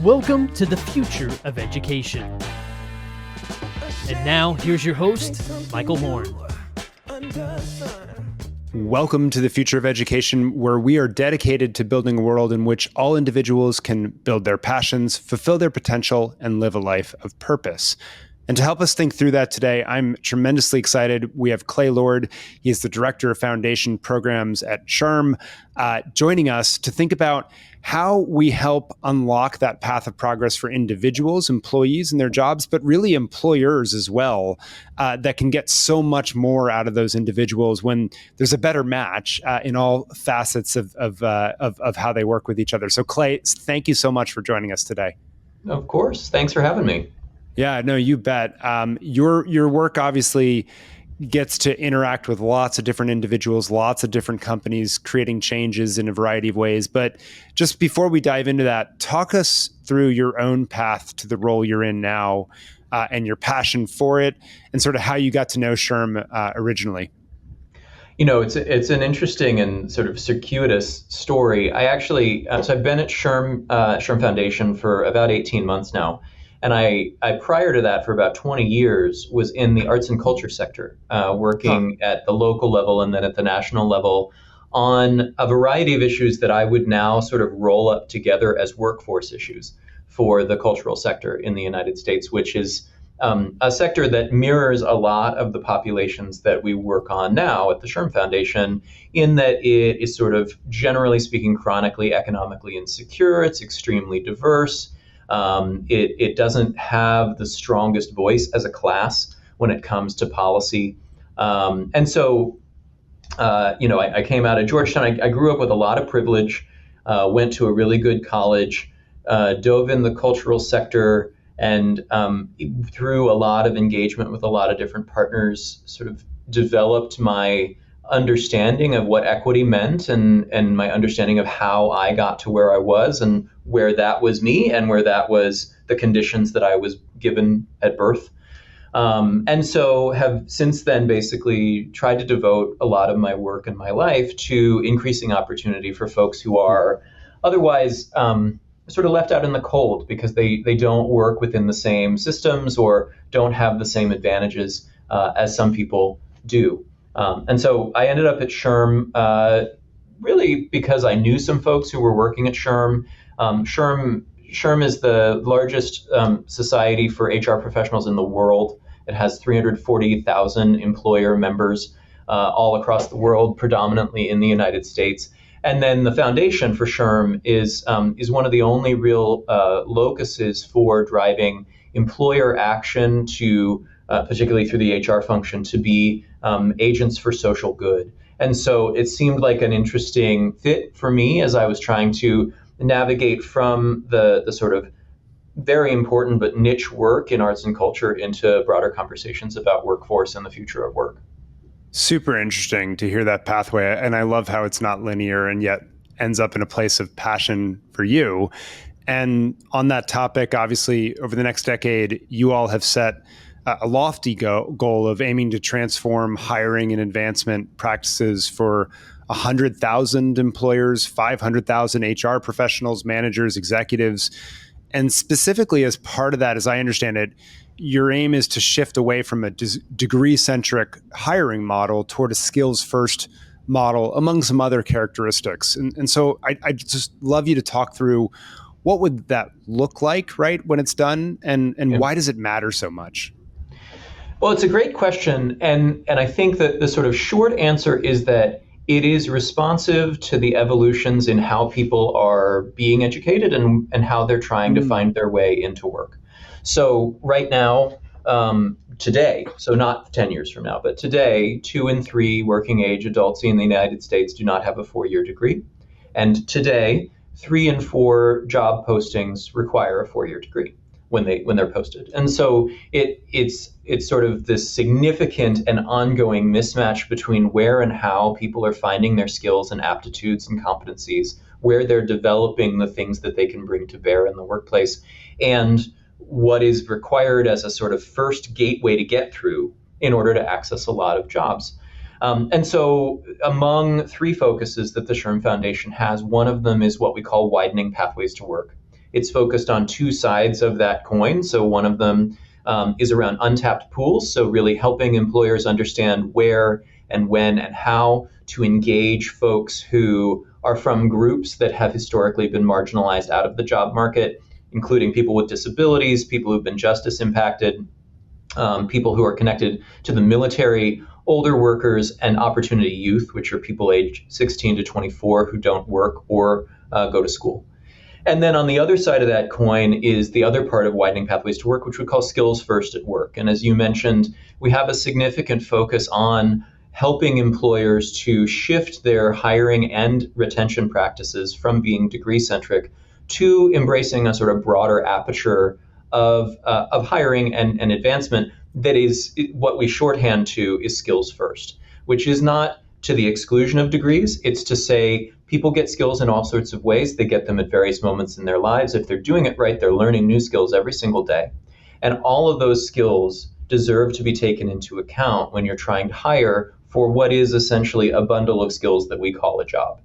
Welcome to the future of education. And now, here's your host, Michael Horn. Welcome to the future of education, where we are dedicated to building a world in which all individuals can build their passions, fulfill their potential, and live a life of purpose. And to help us think through that today, I'm tremendously excited. We have Clayton Lord. He is the Director of Foundation Programs at SHRM, joining us to think about how we help unlock that path of progress for individuals, employees and their jobs, but really employers as well, that can get so much more out of those individuals when there's a better match in all facets of how they work with each other. So Clay, thank you so much for joining us today. Of course. Thanks for having me. Yeah, no, you bet. Your work obviously gets to interact with lots of different individuals, lots of different companies, creating changes in a variety of ways. But just before we dive into that, talk us through your own path to the role you're in now, and your passion for it, and sort of how you got to know SHRM originally. You know, it's an interesting and sort of circuitous story. I actually, so I've been at SHRM Foundation for about 18 months now. And I prior to that, for about 20 years, was in the arts and culture sector, working at the local level and then at the national level on a variety of issues that I would now sort of roll up together as workforce issues for the cultural sector in the United States, which is a sector that mirrors a lot of the populations that we work on now at the SHRM Foundation, in that it is sort of, generally speaking, chronically economically insecure. It's extremely diverse. It doesn't have the strongest voice as a class when it comes to policy. And so, I came out of Georgetown. I grew up with a lot of privilege, went to a really good college, dove in the cultural sector, and through a lot of engagement with a lot of different partners, sort of developed my understanding of what equity meant and my understanding of how I got to where I was and where that was me and where that was the conditions that I was given at birth. And so have since then basically tried to devote a lot of my work and my life to increasing opportunity for folks who are otherwise sort of left out in the cold because they don't work within the same systems or don't have the same advantages as some people do. And so I ended up at SHRM really because I knew some folks who were working at SHRM. SHRM is the largest society for HR professionals in the world. It has 340,000 employer members all across the world, predominantly in the United States. And then the foundation for SHRM is one of the only real locuses for driving employer action to, particularly through the HR function, to be agents for social good. And so it seemed like an interesting fit for me as I was trying to navigate from the sort of very important but niche work in arts and culture into broader conversations about workforce and the future of work. Super interesting to hear that pathway. And I love how it's not linear and yet ends up in a place of passion for you. And on that topic, obviously, over the next decade, you all have set a lofty goal of aiming to transform hiring and advancement practices for 100,000 employers, 500,000 HR professionals, managers, executives. And specifically as part of that, as I understand it, your aim is to shift away from a degree-centric hiring model toward a skills-first model, among some other characteristics. And so I just love you to talk through what would that look like, right, when it's done, and why does it matter so much? Well, it's a great question. And I think that the sort of short answer is that it is responsive to the evolutions in how people are being educated and how they're trying to find their way into work. So right now, today, so not 10 years from now, but today, 2 in 3 working age adults in the United States do not have a 4-year degree. And today, 3 in 4 job postings require a 4-year degree when they're posted. And so it's sort of this significant and ongoing mismatch between where and how people are finding their skills and aptitudes and competencies, where they're developing the things that they can bring to bear in the workplace, and what is required as a sort of first gateway to get through in order to access a lot of jobs. And so among 3 focuses that the SHRM Foundation has, one of them is what we call widening pathways to work. it's focused on two sides of that coin. So one of them is around untapped pools. So really helping employers understand where and when and how to engage folks who are from groups that have historically been marginalized out of the job market, including people with disabilities, people who've been justice impacted, people who are connected to the military, older workers, and opportunity youth, which are people aged 16 to 24 who don't work or go to school. And then on the other side of that coin is the other part of widening pathways to work, which we call skills first at work. And as you mentioned, we have a significant focus on helping employers to shift their hiring and retention practices from being degree-centric to embracing a sort of broader aperture of hiring and advancement that is what we shorthand to is skills first, which is not to the exclusion of degrees. It's to say people get skills in all sorts of ways. They get them at various moments in their lives. If they're doing it right, they're learning new skills every single day. And all of those skills deserve to be taken into account when you're trying to hire for what is essentially a bundle of skills that we call a job.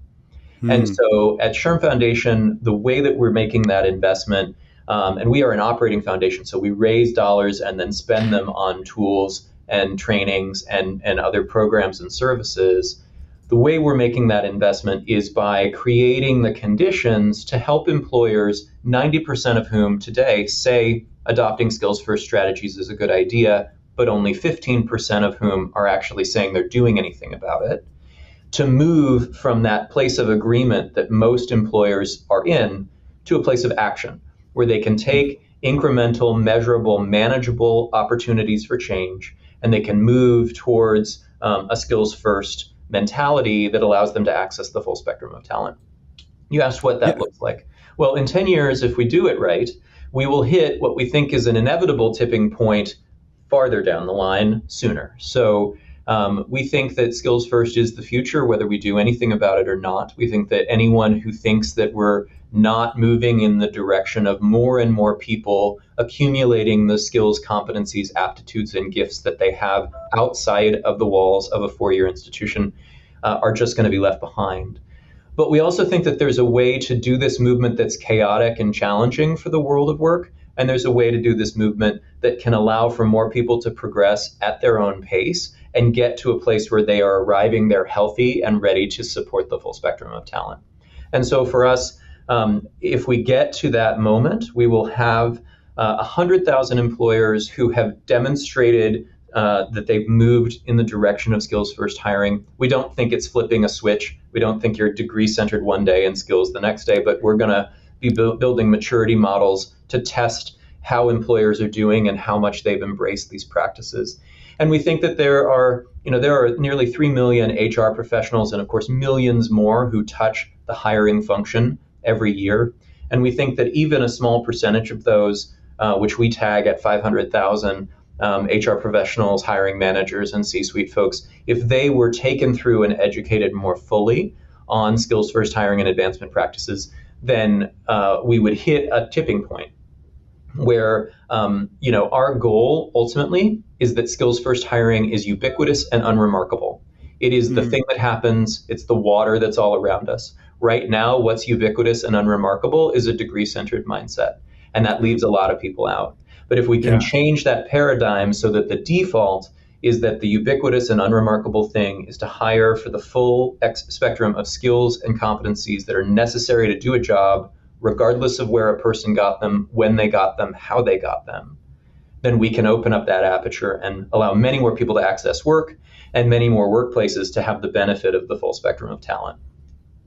And so at SHRM Foundation, the way that we're making that investment, and we are an operating foundation, so we raise dollars and then spend them on tools and trainings and other programs and services. The way we're making that investment is by creating the conditions to help employers, 90% of whom today say adopting skills-first strategies is a good idea, but only 15% of whom are actually saying they're doing anything about it, to move from that place of agreement that most employers are in to a place of action, where they can take incremental, measurable, manageable opportunities for change, and they can move towards a skills-first mentality that allows them to access the full spectrum of talent. You asked what that looks like. Well, in 10 years, if we do it right, we will hit what we think is an inevitable tipping point farther down the line sooner. So we think that skills first is the future, whether we do anything about it or not. We think that anyone who thinks that we're not moving in the direction of more and more people accumulating the skills, competencies, aptitudes, and gifts that they have outside of the walls of a four-year institution are just going to be left behind. But we also think that there's a way to do this movement that's chaotic and challenging for the world of work. And there's a way to do this movement that can allow for more people to progress at their own pace and get to a place where they are arriving there healthy and ready to support the full spectrum of talent. And so for us, if we get to that moment, we will have 100,000 employers who have demonstrated that they've moved in the direction of skills-first hiring. We don't think it's flipping a switch. We don't think you're degree-centered one day and skills the next day, but we're going to be building maturity models to test how employers are doing and how much they've embraced these practices. And we think that there are nearly 3 million HR professionals and, of course, millions more who touch the hiring function every year. And we think that even a small percentage of those, which we tag at 500,000 HR professionals, hiring managers, and C-suite folks, if they were taken through and educated more fully on skills-first hiring and advancement practices, then we would hit a tipping point where our goal ultimately is that skills-first hiring is ubiquitous and unremarkable. It is the thing that happens. It's the water that's all around us. Right now, what's ubiquitous and unremarkable is a degree-centered mindset, and that leaves a lot of people out. But if we can change that paradigm so that the default is that the ubiquitous and unremarkable thing is to hire for the full spectrum of skills and competencies that are necessary to do a job, regardless of where a person got them, when they got them, how they got them, then we can open up that aperture and allow many more people to access work and many more workplaces to have the benefit of the full spectrum of talent.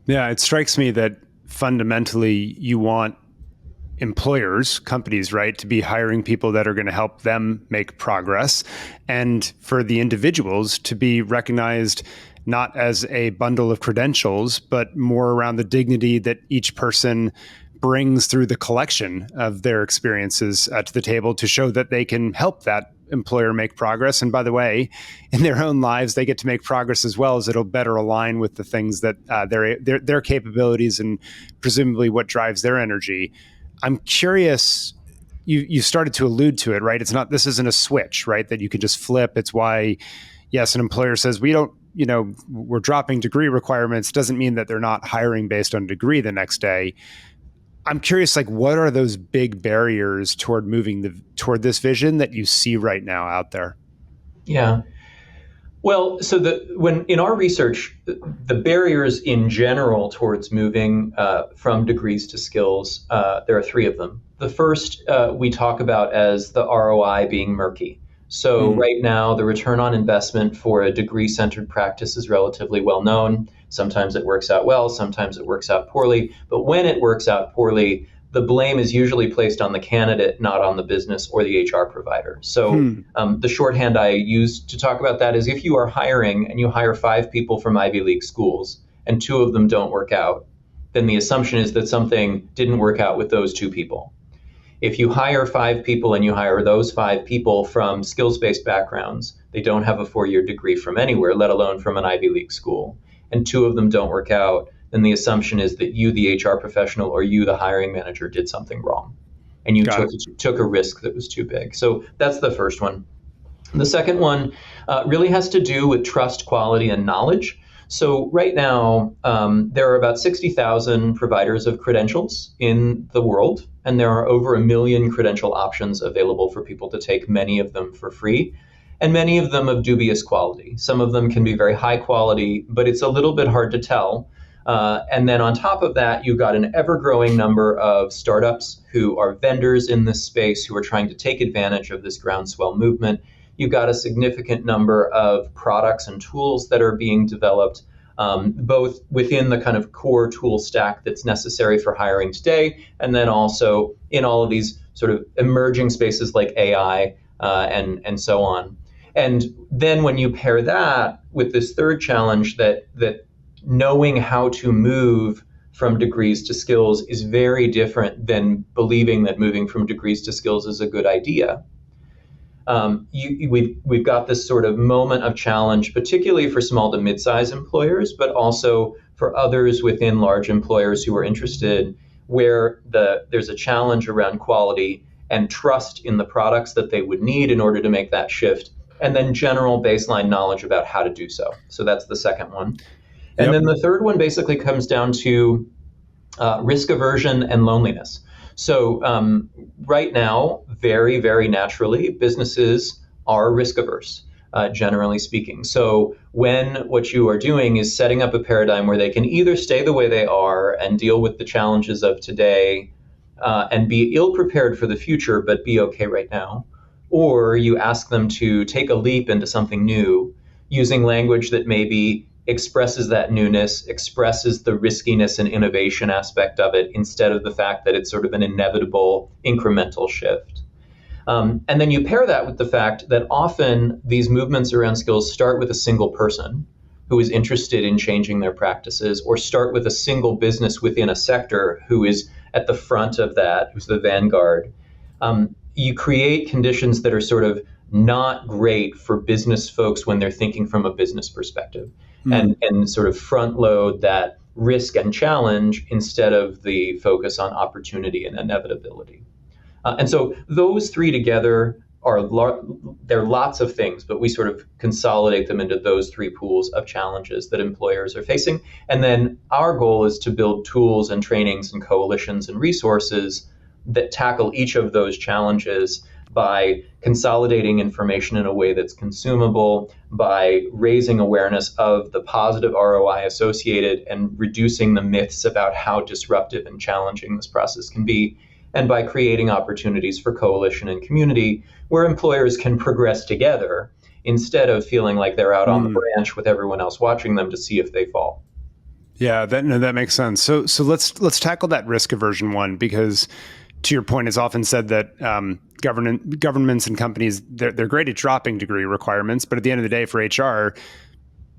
Yeah, it strikes me that fundamentally you want employers, companies, right, to be hiring people that are going to help them make progress, and for the individuals to be recognized not as a bundle of credentials, but more around the dignity that each person brings through the collection of their experiences to the table to show that they can help that employer make progress. And by the way, in their own lives, they get to make progress as well, as it'll better align with the things that their capabilities and presumably what drives their energy. I'm curious, you started to allude to it, right? This isn't a switch, right, that you can just flip. It's why, yes, an employer says we're dropping degree requirements, doesn't mean that they're not hiring based on degree the next day. I'm curious, like, what are those big barriers toward toward this vision that you see right now out there? Yeah. Well, so when in our research, the barriers in general towards moving from degrees to skills, there are three of them. The first we talk about as the ROI being murky. So right now, the return on investment for a degree-centered practice is relatively well known. Sometimes it works out well, sometimes it works out poorly. But when it works out poorly, the blame is usually placed on the candidate, not on the business or the HR provider. So the shorthand I use to talk about that is if you are hiring and you hire 5 people from Ivy League schools and 2 of them don't work out, then the assumption is that something didn't work out with those 2 people. If you hire 5 people and you hire those 5 people from skills-based backgrounds, they don't have a 4-year degree from anywhere, let alone from an Ivy League school, and 2 of them don't work out, then the assumption is that you, the HR professional, or you, the hiring manager, did something wrong, and you took a risk that was too big. So that's the first one. The second one really has to do with trust, quality, and knowledge. So right now, there are about 60,000 providers of credentials in the world, and there are over 1 million credential options available for people to take, many of them for free, and many of them of dubious quality. Some of them can be very high quality, but it's a little bit hard to tell. And then on top of that, you've got an ever-growing number of startups who are vendors in this space who are trying to take advantage of this groundswell movement. You've got a significant number of products and tools that are being developed, both within the kind of core tool stack that's necessary for hiring today, and then also in all of these sort of emerging spaces like AI and so on. And then when you pair that with this third challenge that knowing how to move from degrees to skills is very different than believing that moving from degrees to skills is a good idea. We've got this sort of moment of challenge, particularly for small to mid-size employers, but also for others within large employers who are interested, where there's a challenge around quality and trust in the products that they would need in order to make that shift, and then general baseline knowledge about how to do so. So that's the second one. And then the third one basically comes down to risk aversion and loneliness. So right now, very, very naturally, businesses are risk averse, generally speaking. So when what you are doing is setting up a paradigm where they can either stay the way they are and deal with the challenges of today and be ill prepared for the future, but be okay right now, or you ask them to take a leap into something new using language that maybe expresses that newness, expresses the riskiness and innovation aspect of it, instead of the fact that it's sort of an inevitable incremental shift. And then you pair that with the fact that often these movements around skills start with a single person who is interested in changing their practices, or start with a single business within a sector who is at the front of that, who's the vanguard. You create conditions that are sort of not great for business folks when they're thinking from a business perspective, and sort of front load that risk and challenge instead of the focus on opportunity and inevitability. And so those three together they're lots of things, but we sort of consolidate them into those 3 pools of challenges that employers are facing. And then our goal is to build tools and trainings and coalitions and resources that tackle each of those challenges by consolidating information in a way that's consumable, by raising awareness of the positive ROI associated and reducing the myths about how disruptive and challenging this process can be, and by creating opportunities for coalition and community where employers can progress together instead of feeling like they're out on the branch with everyone else watching them to see if they fall. Yeah, that makes sense. So let's tackle that risk aversion one, because to your point, it's often said that governments and companies, they're great at dropping degree requirements, but at the end of the day, for HR,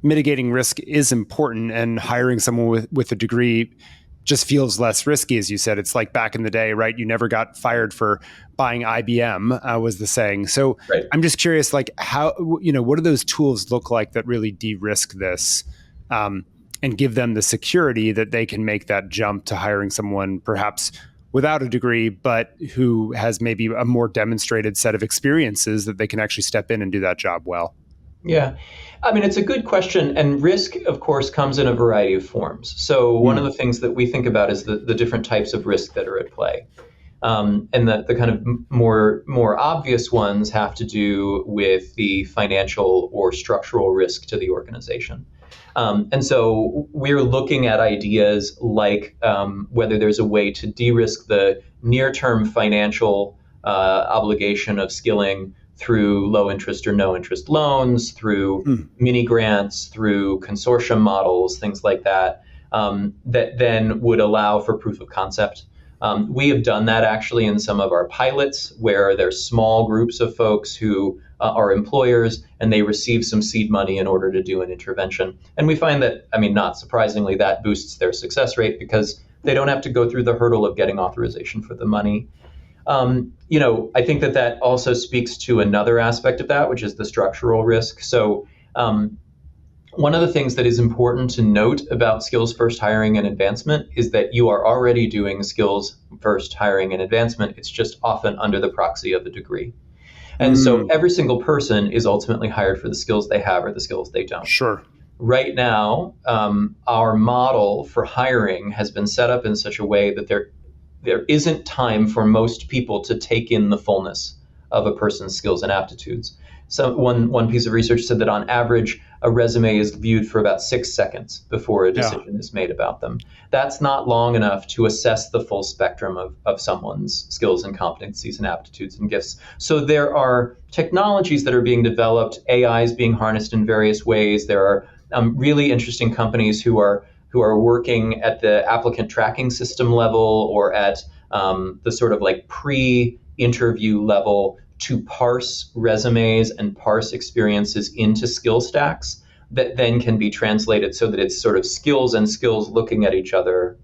mitigating risk is important, and hiring someone with a degree just feels less risky, as you said. It's like back in the day, right? You never got fired for buying IBM, was the saying. So right. I'm just curious, like how, what do those tools look like that really de-risk this and give them the security that they can make that jump to hiring someone perhaps without a degree, but who has maybe a more demonstrated set of experiences that they can actually step in and do that job well? Yeah. I mean, it's a good question. And risk, of course, comes in a variety of forms. So one of the things that we think about is the different types of risk that are at play. And the kind of more obvious ones have to do with the financial or structural risk to the organization. And so we're looking at ideas like whether there's a way to de-risk the near-term financial obligation of skilling through low interest or no interest loans, through mini grants, through consortium models, things like that, that then would allow for proof of concept. We have done that actually in some of our pilots where there's small groups of folks who are employers and they receive some seed money in order to do an intervention. And we find that, I mean, not surprisingly, that boosts their success rate because they don't have to go through the hurdle of getting authorization for the money. I think that also speaks to another aspect of that, which is the structural risk. So one of the things that is important to note about skills-first hiring and advancement is that you are already doing skills-first hiring and advancement. It's just often under the proxy of a degree. And so every single person is ultimately hired for the skills they have or the skills they don't. Sure. Right now, our model for hiring has been set up in such a way that there isn't time for most people to take in the fullness of a person's skills and aptitudes. So one piece of research said that on average, a resume is viewed for about 6 seconds before a decision is made about them. That's not long enough to assess the full spectrum of someone's skills and competencies and aptitudes and gifts. So there are technologies that are being developed, AI is being harnessed in various ways. There are really interesting companies who are working at the applicant tracking system level or at the sort of like pre-interview level to parse resumes and parse experiences into skill stacks that then can be translated so that it's sort of skills and skills looking at each other.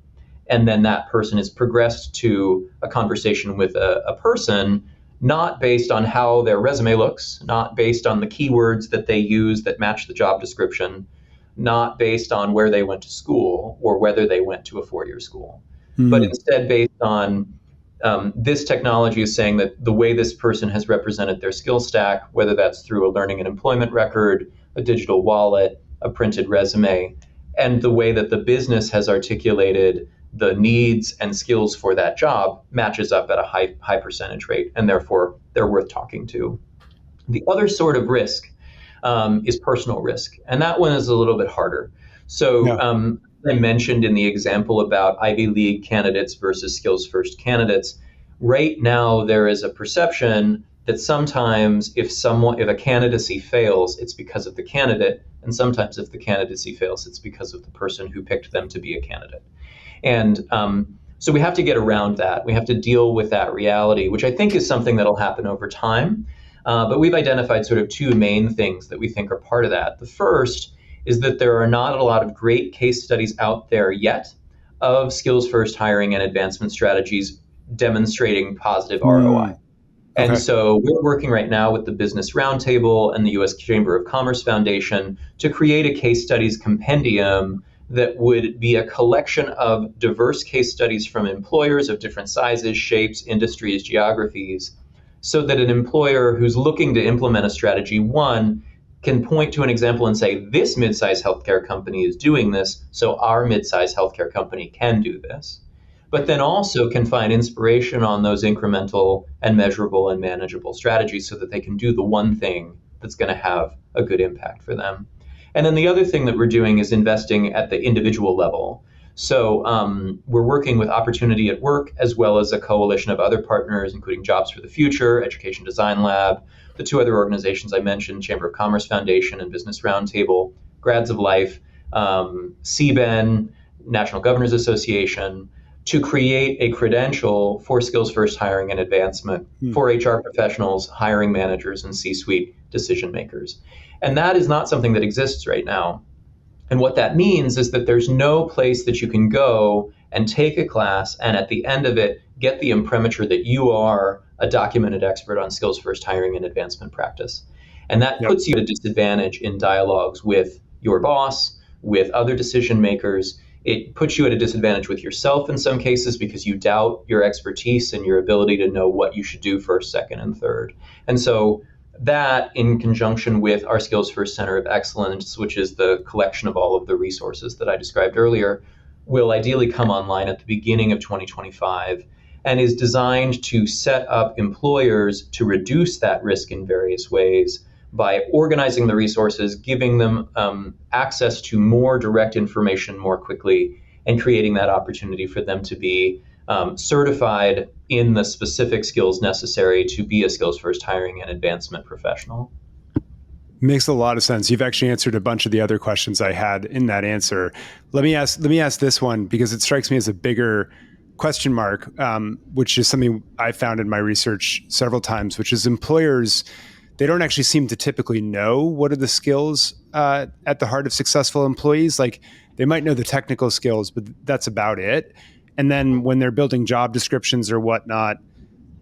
And then that person is progressed to a conversation with a person, not based on how their resume looks, not based on the keywords that they use that match the job description, not based on where they went to school or whether they went to a 4-year school, but instead based on this technology is saying that the way this person has represented their skill stack, whether that's through a learning and employment record, a digital wallet, a printed resume, and the way that the business has articulated the needs and skills for that job matches up at a high percentage rate, and therefore they're worth talking to. The other sort of risk is personal risk, and that one is a little bit harder. So I mentioned in the example about Ivy League candidates versus skills-first candidates, right now there is a perception that sometimes if a candidacy fails, it's because of the candidate, and sometimes if the candidacy fails, it's because of the person who picked them to be a candidate. And so we have to get around that. We have to deal with that reality, which I think is something that'll happen over time. But we've identified sort of two main things that we think are part of that. The first is that there are not a lot of great case studies out there yet of skills-first hiring and advancement strategies demonstrating positive ROI. And so we're working right now with the Business Roundtable and the U.S. Chamber of Commerce Foundation to create a case studies compendium that would be a collection of diverse case studies from employers of different sizes, shapes, industries, geographies, so that an employer who's looking to implement a strategy, one, can point to an example and say, this mid-sized healthcare company is doing this, so our mid-sized healthcare company can do this. But then also can find inspiration on those incremental and measurable and manageable strategies so that they can do the one thing that's going to have a good impact for them. And then the other thing that we're doing is investing at the individual level. So we're working with Opportunity at Work, as well as a coalition of other partners, including Jobs for the Future, Education Design Lab, the two other organizations I mentioned, Chamber of Commerce Foundation and Business Roundtable, Grads of Life, CBEN, National Governors Association, to create a credential for skills-first hiring and advancement for HR professionals, hiring managers, and C-suite decision makers. And that is not something that exists right now. And what that means is that there's no place that you can go and take a class and at the end of it, get the imprimatur that you are a documented expert on skills-first hiring and advancement practice. And that puts you at a disadvantage in dialogues with your boss, with other decision makers. It puts you at a disadvantage with yourself in some cases because you doubt your expertise and your ability to know what you should do first, second, and third. And so that in conjunction with our Skills First Center of Excellence, which is the collection of all of the resources that I described earlier, will ideally come online at the beginning of 2025 and is designed to set up employers to reduce that risk in various ways by organizing the resources, giving them access to more direct information more quickly, and creating that opportunity for them to be certified in the specific skills necessary to be a skills first hiring and advancement professional. Makes a lot of sense. You've actually answered a bunch of the other questions I had in that answer. Let me ask this one because it strikes me as a bigger question mark, which is something I found in my research several times, which is employers, they don't actually seem to typically know what are the skills at the heart of successful employees. Like they might know the technical skills, but that's about it. And then when they're building job descriptions or whatnot,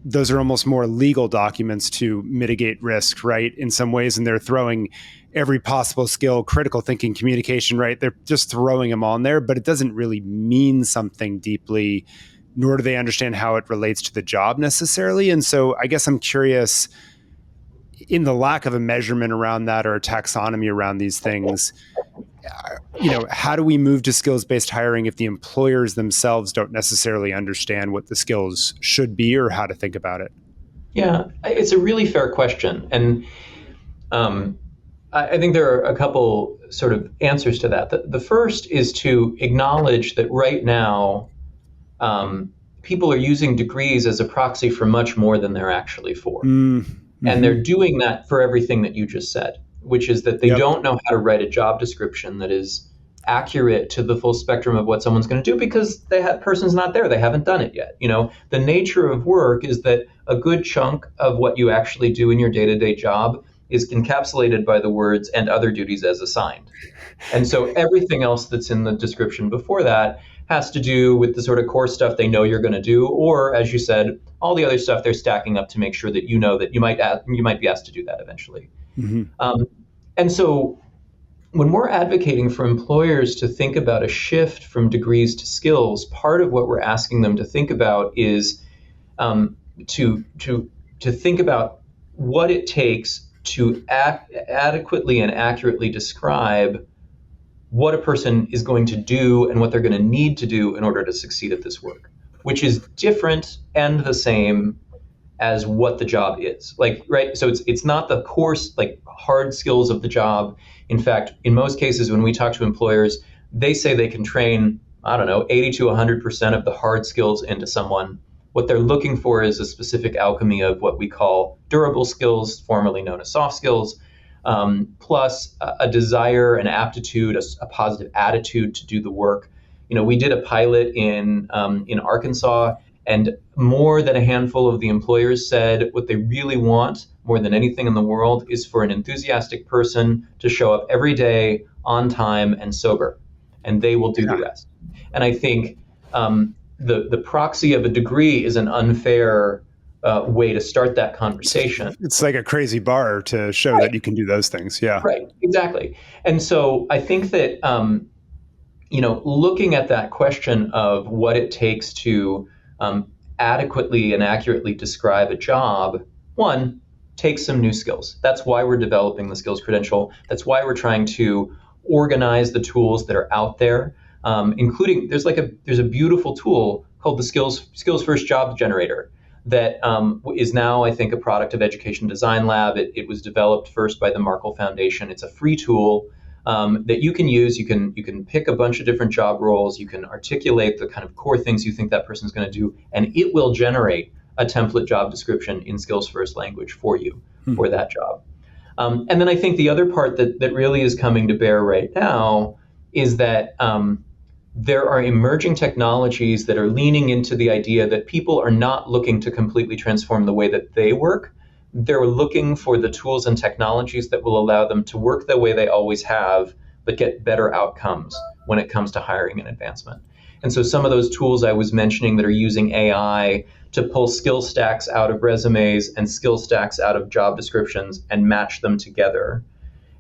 those are almost more legal documents to mitigate risk, right? In some ways, and they're throwing every possible skill, critical thinking, communication, right? They're just throwing them on there, but it doesn't really mean something deeply, nor do they understand how it relates to the job necessarily. And so I guess I'm curious, in the lack of a measurement around that or a taxonomy around these things, how do we move to skills-based hiring if the employers themselves don't necessarily understand what the skills should be or how to think about it? Yeah, it's a really fair question. And I think there are a couple sort of answers to that. The first is to acknowledge that right now, people are using degrees as a proxy for much more than they're actually for. Mm-hmm. And they're doing that for everything that you just said, which is that they don't know how to write a job description that is accurate to the full spectrum of what someone's going to do because person's not there. They haven't done it yet. The nature of work is that a good chunk of what you actually do in your day-to-day job is encapsulated by the words "and other duties as assigned." And so everything else that's in the description before that has to do with the sort of core stuff they know you're going to do, or as you said, all the other stuff they're stacking up to make sure that you know that you might be asked to do that eventually. Mm-hmm. And so when we're advocating for employers to think about a shift from degrees to skills, part of what we're asking them to think about is to think about what it takes to adequately and accurately describe what a person is going to do and what they're going to need to do in order to succeed at this work, which is different and the same as what the job is. Right? So it's not the course, hard skills of the job. In fact, in most cases, when we talk to employers, they say they can train, 80 to 100% of the hard skills into someone. What they're looking for is a specific alchemy of what we call durable skills, formerly known as soft skills, plus a desire, an aptitude, a positive attitude to do the work. We did a pilot in Arkansas, and more than a handful of the employers said what they really want more than anything in the world is for an enthusiastic person to show up every day on time and sober, and they will do the rest. And I think the proxy of a degree is an unfair way to start that conversation. It's like a crazy bar to show that you can do those things. Yeah. Right. Exactly. And so I think that, looking at that question of what it takes to adequately and accurately describe a job, one, take some new skills. That's why we're developing the skills credential. That's why we're trying to organize the tools that are out there, including there's a beautiful tool called the Skills First Job Generator that is now, I think, a product of Education Design Lab. It was developed first by the Markle Foundation. It's a free tool that you can use. You can pick a bunch of different job roles. You can articulate the kind of core things you think that person's going to do, and it will generate a template job description in skills first language for you for that job. And then I think the other part that really is coming to bear right now is that there are emerging technologies that are leaning into the idea that people are not looking to completely transform the way that they work. They're looking for the tools and technologies that will allow them to work the way they always have, but get better outcomes when it comes to hiring and advancement. And so some of those tools I was mentioning that are using AI to pull skill stacks out of resumes and skill stacks out of job descriptions and match them together,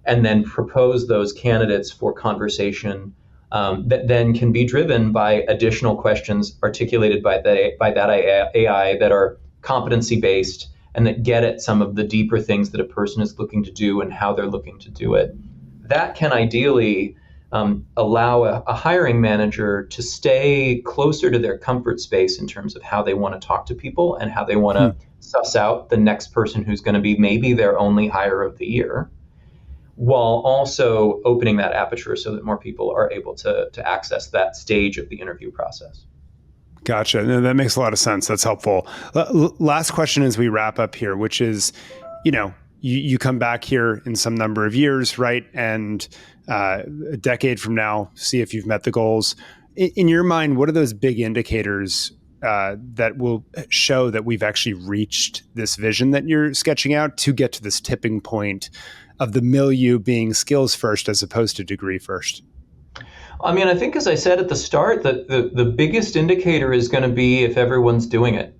and then propose those candidates for conversation that then can be driven by additional questions articulated by that AI that are competency-based and that get at some of the deeper things that a person is looking to do and how they're looking to do it. That can ideally allow a hiring manager to stay closer to their comfort space in terms of how they want to talk to people and how they want to suss out the next person who's going to be maybe their only hire of the year, while also opening that aperture so that more people are able to access that stage of the interview process. Gotcha. No, that makes a lot of sense. That's helpful. Last question as we wrap up here, which is, you come back here in some number of years, right? And a decade from now, see if you've met the goals. In your mind, what are those big indicators that will show that we've actually reached this vision that you're sketching out to get to this tipping point of the milieu being skills first as opposed to degree first? I mean, I think, as I said at the start, that the biggest indicator is going to be if everyone's doing it.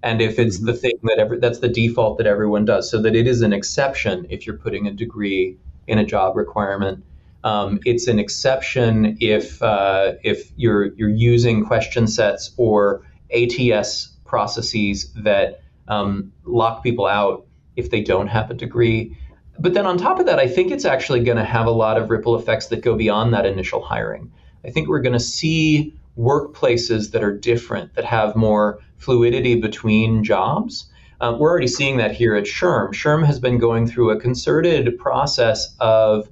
And if it's the thing that's the default that everyone does, so that it is an exception if you're putting a degree in a job requirement. It's an exception if you're using question sets or ATS processes that lock people out if they don't have a degree. But then on top of that, I think it's actually going to have a lot of ripple effects that go beyond that initial hiring. I think we're going to see workplaces that are different, that have more fluidity between jobs. We're already seeing that here at SHRM. SHRM has been going through a concerted process of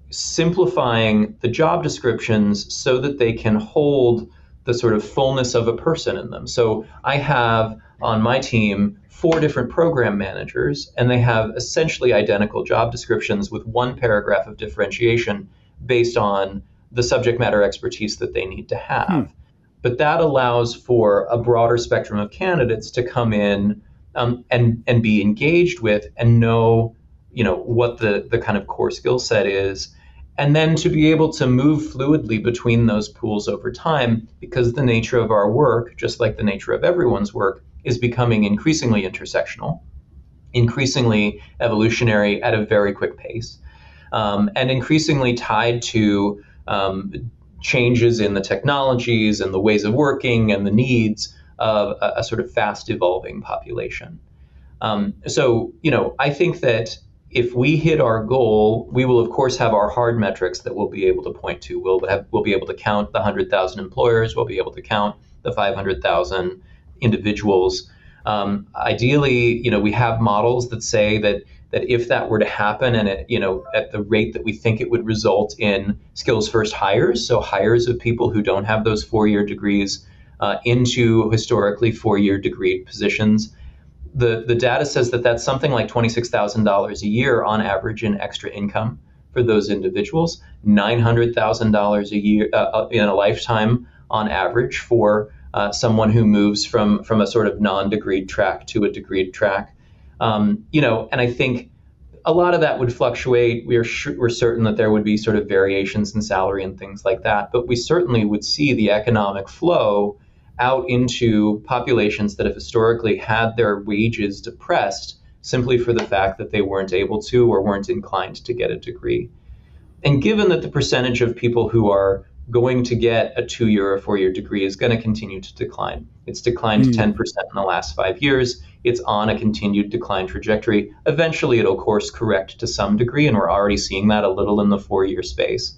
simplifying the job descriptions so that they can hold the sort of fullness of a person in them. So I have on my team 4 different program managers, and they have essentially identical job descriptions with 1 paragraph of differentiation based on the subject matter expertise that they need to have. But that allows for a broader spectrum of candidates to come in and be engaged with and know, what the kind of core skill set is, and then to be able to move fluidly between those pools over time, because the nature of our work, just like the nature of everyone's work, is becoming increasingly intersectional, increasingly evolutionary at a very quick pace, and increasingly tied to changes in the technologies and the ways of working and the needs of a sort of fast evolving population. So, I think that if we hit our goal, we will of course have our hard metrics that we'll be able to point to. We'll be able to count the 100,000 employers. We'll be able to count the 500,000 individuals. Ideally, we have models that say that if that were to happen, and at the rate that we think it would result in skills first hires, so hires of people who don't have those 4-year degrees into historically 4-year degree positions, the data says that that's something like $26,000 a year on average in extra income for those individuals, $900,000 a year in a lifetime on average for someone who moves from a sort of non-degreed track to a degreed track. And I think a lot of that would fluctuate. We're certain that there would be sort of variations in salary and things like that, but we certainly would see the economic flow out into populations that have historically had their wages depressed simply for the fact that they weren't able to or weren't inclined to get a degree. And given that the percentage of people who are going to get a 2-year or 4-year degree is going to continue to decline. It's declined 10% in the last 5 years. It's on a continued decline trajectory. Eventually, it'll course correct to some degree, and we're already seeing that a little in the 4-year space.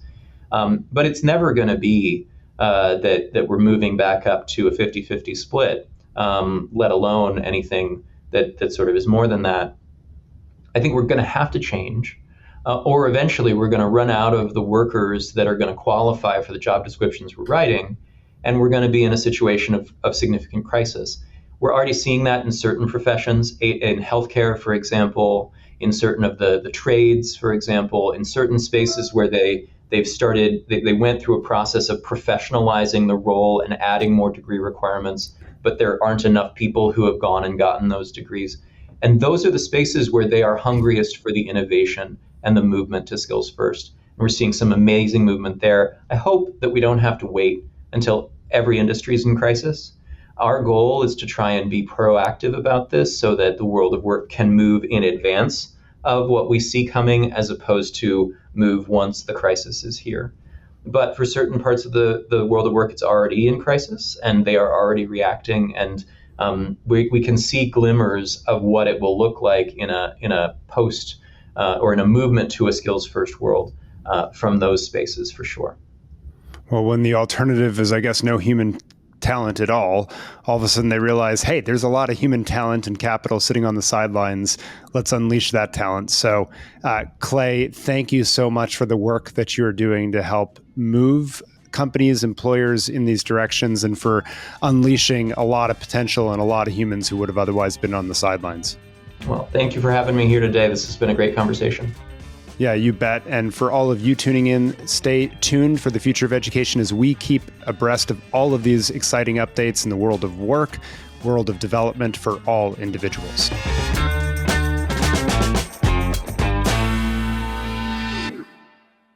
But it's never going to be that we're moving back up to a 50-50 split, let alone anything that sort of is more than that. I think we're going to have to change. Or eventually we're going to run out of the workers that are going to qualify for the job descriptions we're writing, and we're going to be in a situation of significant crisis. We're already seeing that in certain professions, in healthcare, for example, in certain of the trades, for example, in certain spaces where they went through a process of professionalizing the role and adding more degree requirements, but there aren't enough people who have gone and gotten those degrees. And those are the spaces where they are hungriest for the innovation and the movement to skills first. And we're seeing some amazing movement there. I hope that we don't have to wait until every industry is in crisis. Our goal is to try and be proactive about this so that the world of work can move in advance of what we see coming, as opposed to move once the crisis is here. But for certain parts of the world of work, it's already in crisis, and they are already reacting. And we can see glimmers of what it will look like in a post or in a movement to a skills first world from those spaces for sure. Well, when the alternative is, I guess, no human talent at all of a sudden they realize, hey, there's a lot of human talent and capital sitting on the sidelines. Let's unleash that talent. So, Clay, thank you so much for the work that you're doing to help move companies, employers in these directions, and for unleashing a lot of potential and a lot of humans who would have otherwise been on the sidelines. Well, thank you for having me here today. This has been a great conversation. Yeah, you bet. And for all of you tuning in, stay tuned for the future of education as we keep abreast of all of these exciting updates in the world of work, world of development for all individuals.